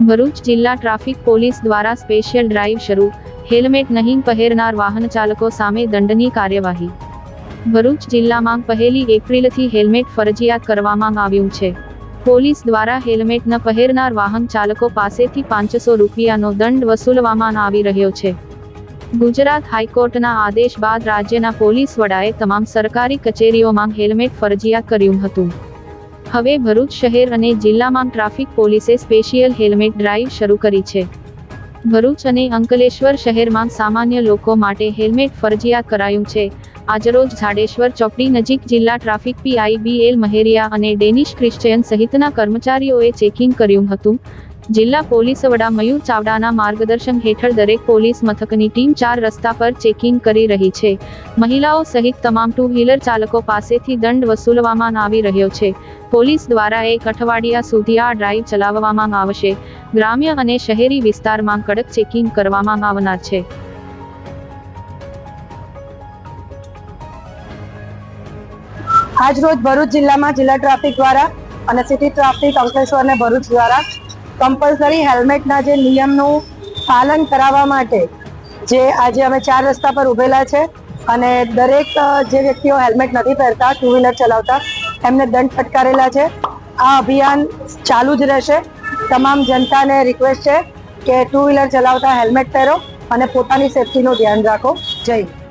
ભરૂચ જિલ્લા traffic police દ્વારા special drive શરૂ, હેલ્મેટ નહીં પહેરનાર વાહન ચાલકો સામે દંડની કાર્યવાહી। ભરૂચ જિલ્લામાં 1 એપ્રિલથી હેલ્મેટ ફરજિયાત કરવામાં આવ્યું છે। પોલીસ દ્વારા હેલ્મેટ ન પહેરનાર વાહન ચાલકો પાસેથી 500 રૂપિયાનો દંડ વસૂલવામાં આવી રહ્યો છે। ગુજરાત હાઈકોર્ટના આદેશ બાદ રાજ્યના પોલીસ વડાએ તમામ સરકારી કચેરીઓમાં હેલ્મેટ ફરજિયાત કર્યું હતું। હવે ભરૂચ શહેર અને જિલ્લામાં ટ્રાફિક પોલીસે સ્પેશિયલ હેલ્મેટ ડ્રાઈવ શરૂ કરી છે। ભરૂચ અને અંકલેશ્વર શહેરમાં સામાન્ય લોકો માટે હેલ્મેટ ફરજિયાત કરાયું છે। આજરોજ ઝાડેશ્વર ચોકડી નજીક જિલ્લા ટ્રાફિક પીઆઈ BL મહેરિયા અને ડેનિશ ક્રિશ્ચયન સહિતના કર્મચારીઓએ ચેકિંગ કર્યું હતું। જિલ્લા પોલીસ વડા મયુર ચાવડાના માર્ગદર્શન હેઠળ દરેક પોલીસ મથકની ટીમ 4 રસ્તા પર ચેકિંગ કરી રહી છે। મહિલાઓ સહિત તમામ 2 વ્હીલર ચાલકો પાસેથી દંડ વસૂલવામાં આવી રહ્યો છે। પોલીસ દ્વારા 1 અઠવાડિયા સુધી આ ડ્રાઈવ ચલાવવામાં આવશે। ગ્રામ્ય અને શહેરી વિસ્તારમાં કડક ચેકિંગ કરવામાં આવનાર છે। આજ રોજ ભરૂચ જિલ્લામાં જિલ્લા ટ્રાફિક દ્વારા અને સિટી ટ્રાફિક અંકલેશ્વર અને ભરૂચ દ્વારા કમ્પલસરી હેલ્મેટના જે નિયમનું પાલન કરાવવા માટે જે આજે અમે 4 રસ્તા પર ઉભેલા છે અને દરેક જે વ્યક્તિઓ હેલ્મેટ નથી પહેરતા 2 વ્હીલર ચલાવતા એમને દંડ ફટકારેલા છે। આ અભિયાન ચાલુ જ રહેશે। તમામ જનતાને રિક્વેસ્ટ છે કે 2 વ્હીલર ચલાવતા હેલ્મેટ પહેરો અને પોતાની સેફટીનું ધ્યાન રાખો। જય હિન્દ।